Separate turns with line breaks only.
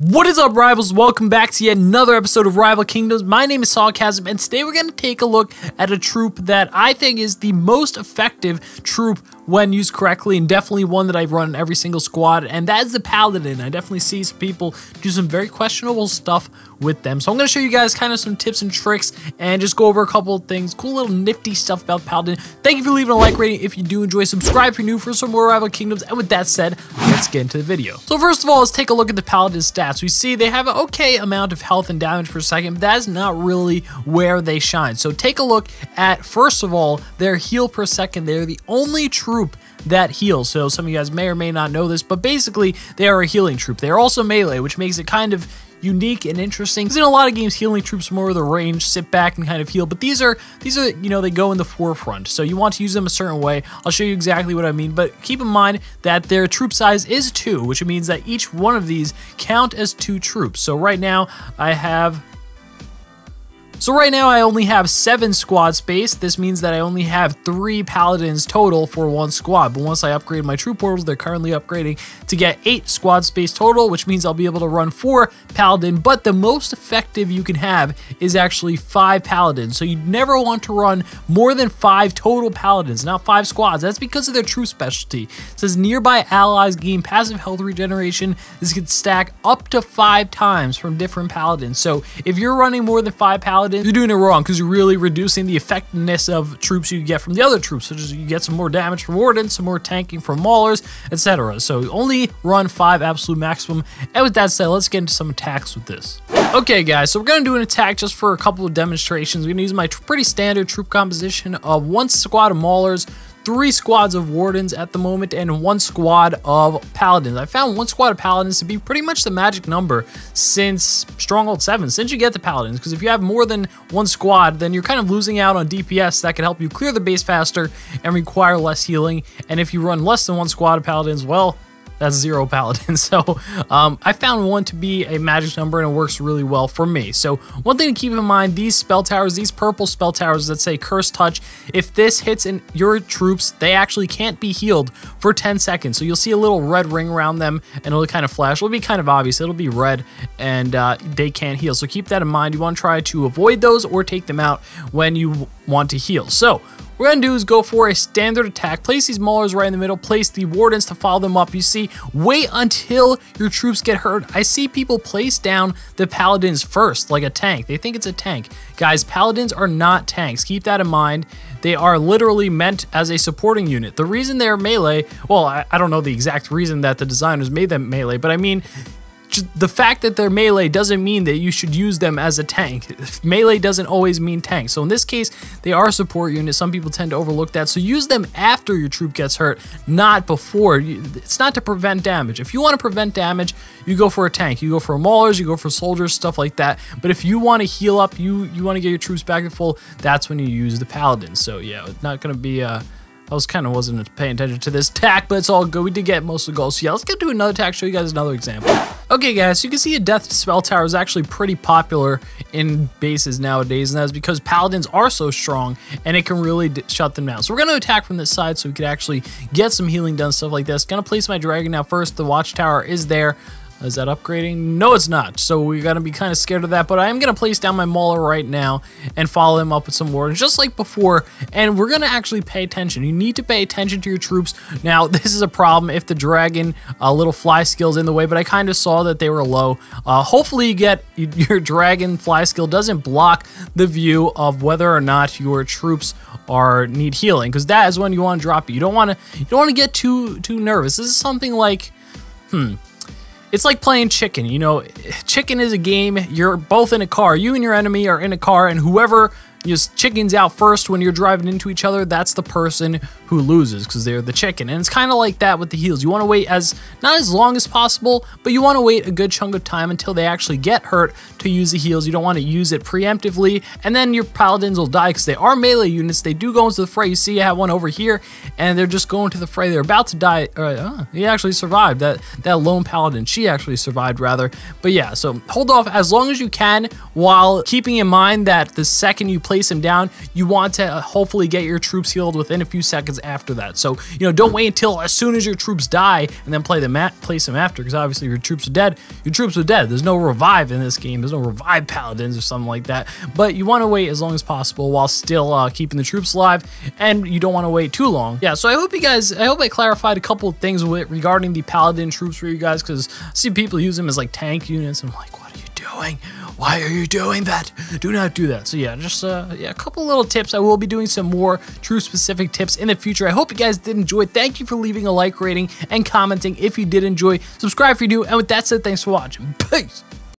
What is up, rivals? Welcome back to yet another episode of Rival Kingdoms. My name is Sawcasm, and today we're going to take a look at a troop that I think is the most effective troop when used correctly, and definitely one that I've run in every single squad, and that is the Paladin. I definitely see some people do some very questionable stuff with them. So I'm going to show you guys kind of some tips and tricks and just go over a couple of things, cool little nifty stuff about Paladin. Thank you for leaving a like rating if you do enjoy. Subscribe if you're new for some more Rival Kingdoms, and with that said, let's get into the video. So first of all, let's take a look at the Paladin stats. We see they have an okay amount of health and damage per second, but that is not really where they shine. So take a look at, first of all, their heal per second. They're the only troop that heals. So some of you guys may or may not know this, but basically they are a healing troop. They are also melee, which makes it kind of unique and interesting. Because in a lot of games, healing troops are more of the range, sit back and kind of heal. But these are, you know, they go in the forefront. So you want to use them a certain way. I'll show you exactly what I mean. But keep in mind that their troop size is 2, which means that each one of these count as 2 troops. So right now I only have 7 squad space. This means that I only have 3 Paladins total for 1 squad. But once I upgrade my troop portals, they're currently upgrading to get 8 squad space total, which means I'll be able to run 4 Paladin. But the most effective you can have is actually 5 Paladins. So you never want to run more than 5 total Paladins, not 5 squads. That's because of their true specialty. It says nearby allies gain passive health regeneration. This can stack up to 5 times from different Paladins. So if you're running more than 5 Paladins, you're doing it wrong, because you're really reducing the effectiveness of troops you get from the other troops, such as you get some more damage from Wardens, some more tanking from Maulers, etc. So only run 5 absolute maximum. And with that said, let's get into some attacks with this. Okay guys, so we're going to do an attack just for a couple of demonstrations. We're going to use my pretty standard troop composition of 1 squad of Maulers, 3 squads of Wardens at the moment, and 1 squad of Paladins. I found 1 squad of Paladins to be pretty much the magic number since Stronghold 7, since you get the Paladins, because if you have more than 1 squad, then you're kind of losing out on DPS that can help you clear the base faster and require less healing. And if you run less than 1 squad of Paladins, well, that's 0 Paladins. So I found 1 to be a magic number, and it works really well for me. So one thing to keep in mind, these spell towers, these purple spell towers that say Curse Touch, if this hits in your troops, they actually can't be healed for 10 seconds. So you'll see a little red ring around them, and it'll kind of flash. It'll be kind of obvious. It'll be red, and they can't heal. So keep that in mind. You want to try to avoid those or take them out when you want to heal. So what we're going to do is go for a standard attack. Place these Maulers right in the middle. Place the Wardens to follow them up. You see, wait until your troops get hurt. I see people place down the Paladins first, like a tank. They think it's a tank. Guys, Paladins are not tanks. Keep that in mind. They are literally meant as a supporting unit. The reason they're melee, well, I don't know the exact reason that the designers made them melee, but I mean, the fact that they're melee doesn't mean that you should use them as a tank. Melee doesn't always mean tank. So in this case, they are a support unit. Some people tend to overlook that. So use them after your troop gets hurt, not before. It's not to prevent damage. If you want to prevent damage, you go for a tank. You go for Maulers, you go for soldiers, stuff like that. But if you want to heal up, you want to get your troops back to full, that's when you use the Paladins. So yeah, it's not going to be I wasn't paying attention to this attack, but it's all good. We did get most of the goals. So yeah, let's get to another attack, show you guys another example. Okay guys, so you can see a death spell tower is actually pretty popular in bases nowadays, and that's because Paladins are so strong and it can really shut them down. So we're going to attack from this side so we could actually get some healing done, stuff like this. Going to place my dragon now first. The watchtower is there. Is that upgrading? No, it's not. So we're going to be kind of scared of that, but I am going to place down my Mauler right now and follow him up with some Wardens, just like before, and we're going to actually pay attention. You need to pay attention to your troops. Now, this is a problem if the dragon little fly skill's in the way, but I kind of saw that they were low. Hopefully you get your dragon fly skill doesn't block the view of whether or not your troops need healing, because that is when you want to drop it. You don't want to get too nervous. This is something like, it's like playing chicken. You know, chicken is a game. You're both in a car. You and your enemy are in a car, and whoever chickens out first when you're driving into each other, that's the person who loses, because they're the chicken. And it's kind of like that with the heals. You want to wait not as long as possible, but you want to wait a good chunk of time until they actually get hurt to use the heals. You don't want to use it preemptively, and then your Paladins will die, because they are melee units. They do go into the fray. You see I have one over here, and they're just going to the fray. They're about to die. He actually survived. That lone Paladin, she actually survived, rather. But yeah, so hold off as long as you can, while keeping in mind that the second you play place him down, you want to hopefully get your troops healed within a few seconds after that. So, you know, don't wait until as soon as your troops die and then place them after, because obviously if your troops are dead, your troops are dead. There's no revive in this game. There's no revive paladins or something like that. But you want to wait as long as possible while still keeping the troops alive, and you don't want to wait too long. Yeah, so I hope I clarified a couple of things regarding the paladin troops for you guys, because I see people use them as like tank units, and I'm like, what are you doing? Why are you doing that? Do not do that. So yeah, just a couple little tips. I will be doing some more troop specific tips in the future. I hope you guys did enjoy. Thank you for leaving a like rating and commenting if you did enjoy. Subscribe if you do. And with that said, thanks for watching. Peace.